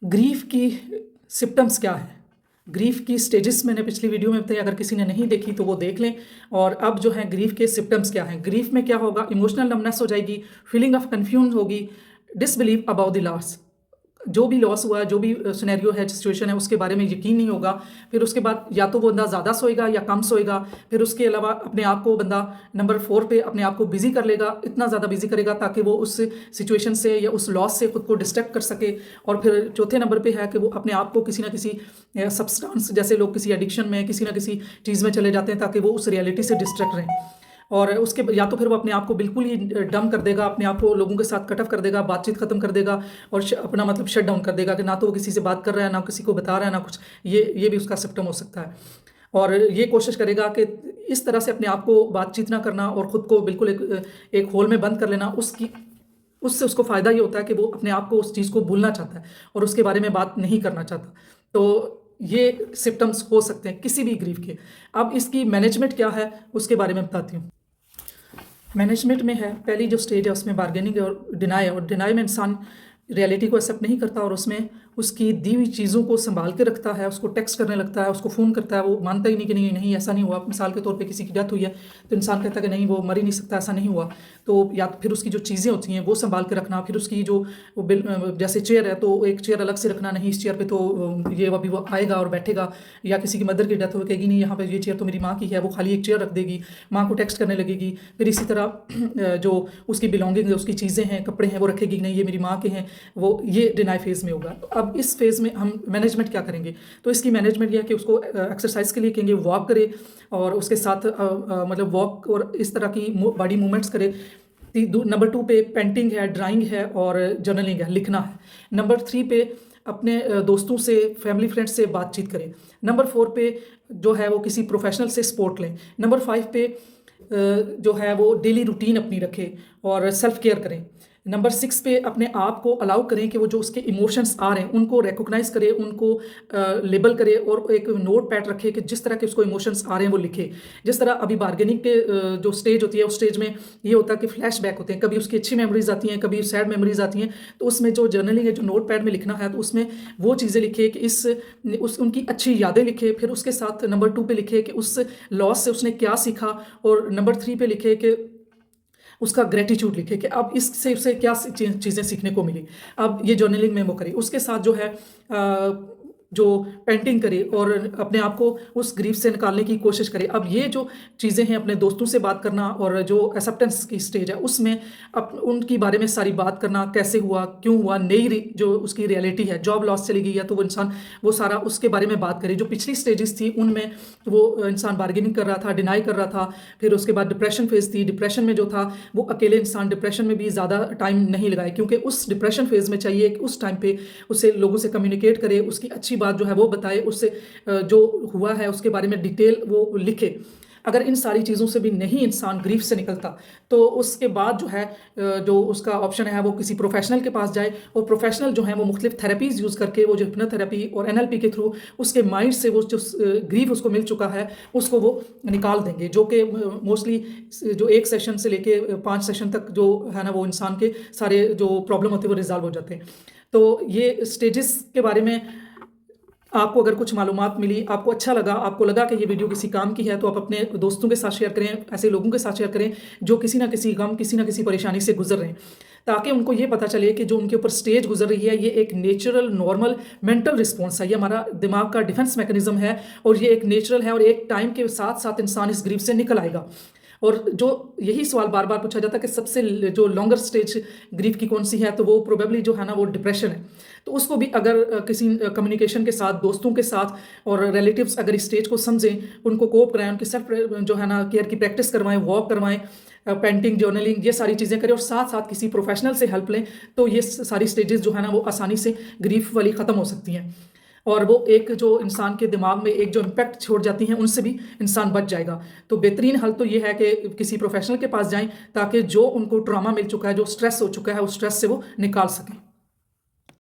Grief की symptoms क्या है, ग्रीफ की स्टेजेस मैंने पिछली वीडियो में बताई, अगर किसी ने नहीं देखी तो वो देख लें। और अब जो है ग्रीफ के सिम्पटम्स क्या हैं। ग्रीफ में क्या होगा, इमोशनल नमनेस हो जाएगी, फीलिंग ऑफ कन्फ्यूजन होगी, डिसबिलीव अबाउट द लॉस, जो भी लॉस हुआ है, जो भी सिनेरियो है, सिचुएशन है, उसके बारे में यकीन नहीं होगा। फिर उसके बाद या तो वो बंदा ज़्यादा सोएगा या कम सोएगा। फिर उसके अलावा अपने आप को बंदा नंबर 4 पे अपने आप को बिजी कर लेगा, इतना ज़्यादा बिजी करेगा ताकि वो उस सिचुएशन से या उस लॉस से खुद को डिस्ट्रैक्ट कर सके। और फिर चौथे नंबर पे है कि वो अपने आप को किसी ना किसी सब्सटेंस, जैसे लोग किसी एडिक्शन में, किसी ना किसी चीज़ में चले जाते हैं ताकि वो उस रियलिटी से डिस्ट्रैक्ट रहें। और उसके या तो फिर वो अपने आप को बिल्कुल ही डम कर देगा, अपने आप को लोगों के साथ कट ऑफ कर देगा, बातचीत खत्म कर देगा और अपना मतलब शट डाउन कर देगा कि ना तो वो किसी से बात कर रहा है, ना किसी को बता रहा है, ना कुछ। ये भी उसका सिम्पटम हो सकता है। और ये कोशिश करेगा कि इस तरह से अपने आप को बातचीत ना करना और ख़ुद को बिल्कुल एक होल में बंद कर लेना, उससे उसको फ़ायदा ये होता है कि वो अपने आप को उस चीज़ को भूलना चाहता है और उसके बारे में बात नहीं करना चाहता। तो ये सिम्पटम्स हो सकते हैं किसी भी ग्रीफ के। अब इसकी मैनेजमेंट क्या है उसके बारे में बताती हूँ। मैनेजमेंट में है, पहली जो स्टेज है उसमें बार्गेनिंग और डिनाई। और डिनाई में इंसान रियलिटी को एक्सेप्ट नहीं करता और उसमें उसकी दी हुई चीज़ों को संभाल के रखता है, उसको टेक्स्ट करने लगता है, उसको फ़ोन करता है, वो मानता ही नहीं कि नहीं नहीं ऐसा नहीं हुआ। मिसाल के तौर पे किसी की डेथ हुई है तो इंसान कहता है कि नहीं वो मर ही नहीं सकता, ऐसा नहीं हुआ। तो या फिर उसकी जो चीज़ें होती हैं वो संभाल के रखना, फिर उसकी जो जैसे चेयर है तो एक चेयर अलग से रखना, नहीं इस चेयर पर तो ये अभी वो आएगा और बैठेगा। या किसी की मदर की डेथ हो कहेगी नहीं यहाँ पर ये चेयर तो मेरी माँ की है, वो खाली एक चेयर रख देगी, माँ को टेक्स्ट करने लगेगी। फिर इसी तरह जो उसकी बिलोंगिंग है, उसकी चीज़ें हैं, कपड़े हैं, वो रखेगी नहीं ये मेरी माँ के हैं, वो ये डिनाई फेज़ में होगा। तो अब इस फेज़ में हम मैनेजमेंट क्या करेंगे, तो इसकी मैनेजमेंट यह है कि उसको एक्सरसाइज के लिए कहेंगे वॉक करे और उसके साथ मतलब वॉक और इस तरह की बॉडी मूवमेंट्स करे। नंबर 2 पे पेंटिंग है, ड्राइंग है और जर्नलिंग है, लिखना है। नंबर 3 पे अपने दोस्तों से, फैमिली फ्रेंड्स से बातचीत करें। नंबर 4 पे जो है वो किसी प्रोफेशनल से सपोर्ट लें। नंबर 5 पे जो है वो डेली रूटीन अपनी रखें और सेल्फ केयर करें। नंबर 6 पे अपने आप को अलाउ करें कि वो जो उसके इमोशंस आ रहे हैं उनको रिकॉग्नाइज करे, उनको लेबल करे और एक नोट पैड रखे कि जिस तरह के उसको इमोशंस आ रहे हैं वो लिखे। जिस तरह अभी बार्गेनिंग के जो स्टेज होती है उस स्टेज में ये होता है कि फ्लैश बैक होते हैं, कभी उसकी अच्छी मेमोरीज आती हैं, कभी सैड मेमोरीज आती हैं। तो उसमें जो जर्नलिंग है, जो नोट पैड में लिखना है, तो उसमें वो चीज़ें लिखे कि उनकी अच्छी यादें लिखे। फिर उसके साथ नंबर 2 पे लिखे कि उस लॉस से उसने क्या सीखा और नंबर 3 पे लिखे कि उसका ग्रेटिट्यूड लिखे कि अब इससे उसे क्या चीज़ें सीखने को मिली। अब ये जर्नलिंग में वो करे। उसके साथ जो है जो पेंटिंग करे और अपने आप को उस ग्रीफ से निकालने की कोशिश करे। अब ये जो चीज़ें हैं, अपने दोस्तों से बात करना और जो एक्सेप्टेंस की स्टेज है उसमें उनकी बारे में सारी बात करना, कैसे हुआ, क्यों हुआ, नई जो उसकी रियलिटी है, जॉब लॉस चली गई है तो वो इंसान वो सारा उसके बारे में बात करे। जो पिछली स्टेजेस थी उनमें वो इंसान बार्गेनिंग कर रहा था, डिनाई कर रहा था। फिर उसके बाद डिप्रेशन फेज़ थी, डिप्रेशन में जो था वो अकेले इंसान डिप्रेशन में भी ज़्यादा टाइम नहीं लगाए, क्योंकि उस डिप्रेशन फेज़ में चाहिए कि उस टाइम पे उससे लोगों से कम्युनिकेट करे, उसकी अच्छी बात जो है वो बताए, उससे जो हुआ है उसके बारे में डिटेल वो लिखे। अगर इन सारी चीज़ों से भी नहीं इंसान ग्रीफ से निकलता तो उसके बाद जो है जो उसका ऑप्शन है वो किसी प्रोफेशनल के पास जाए और प्रोफेशनल जो है वो मुख्तलिफ थेरेपीज़ यूज़ करके, वो जो हिप्नोथेरेपी और NLP के थ्रू उसके माइंड से वो जो ग्रीफ उसको मिल चुका है उसको वो निकाल देंगे। जो कि मोस्टली जो 1 सेशन से लेके 5 सेशन तक जो है ना वो इंसान के सारे जो प्रॉब्लम होते हैं वो रिजॉल्व हो जाते हैं। तो ये स्टेजेस के बारे में आपको अगर कुछ मालूमात मिली, आपको अच्छा लगा, आपको लगा कि ये वीडियो किसी काम की है, तो आप अपने दोस्तों के साथ शेयर करें, ऐसे लोगों के साथ शेयर करें जो किसी ना किसी गम, किसी ना किसी परेशानी से गुजर रहे हैं, ताकि उनको ये पता चले कि जो उनके ऊपर स्टेज गुजर रही है ये एक नेचुरल नॉर्मल मेंटल रिस्पॉन्स है, ये हमारा दिमाग का डिफेंस मैकेनिज्म है और ये एक नेचुरल है और एक टाइम के साथ साथ इंसान इस ग्रीफ से निकल आएगा। और जो यही सवाल बार बार पूछा जाता है कि सबसे जो लॉन्गर स्टेज ग्रीफ की कौन सी है, तो वो प्रोबेबली जो है ना वो डिप्रेशन है। तो उसको भी अगर किसी कम्युनिकेशन के साथ, दोस्तों के साथ और रिलेटिव्स अगर इस स्टेज को समझें, उनको कोप कराएं, उनके सेल्फ जो है ना केयर की प्रैक्टिस करवाएं, वॉक करवाएं, पेंटिंग, जर्नलिंग, ये सारी चीज़ें करें और साथ साथ किसी प्रोफेशनल से हेल्प लें, तो ये सारी स्टेजेस जो है ना वो आसानी से ग्रीफ वाली ख़त्म हो सकती हैं और वो एक जो इंसान के दिमाग में एक जो इम्पैक्ट छोड़ जाती हैं उनसे भी इंसान बच जाएगा। तो बेहतरीन हल तो ये है कि किसी प्रोफेशनल के पास जाएं ताकि जो उनको ट्रॉमा मिल चुका है, जो स्ट्रेस हो चुका है, उस स्ट्रेस से वो निकाल सकें।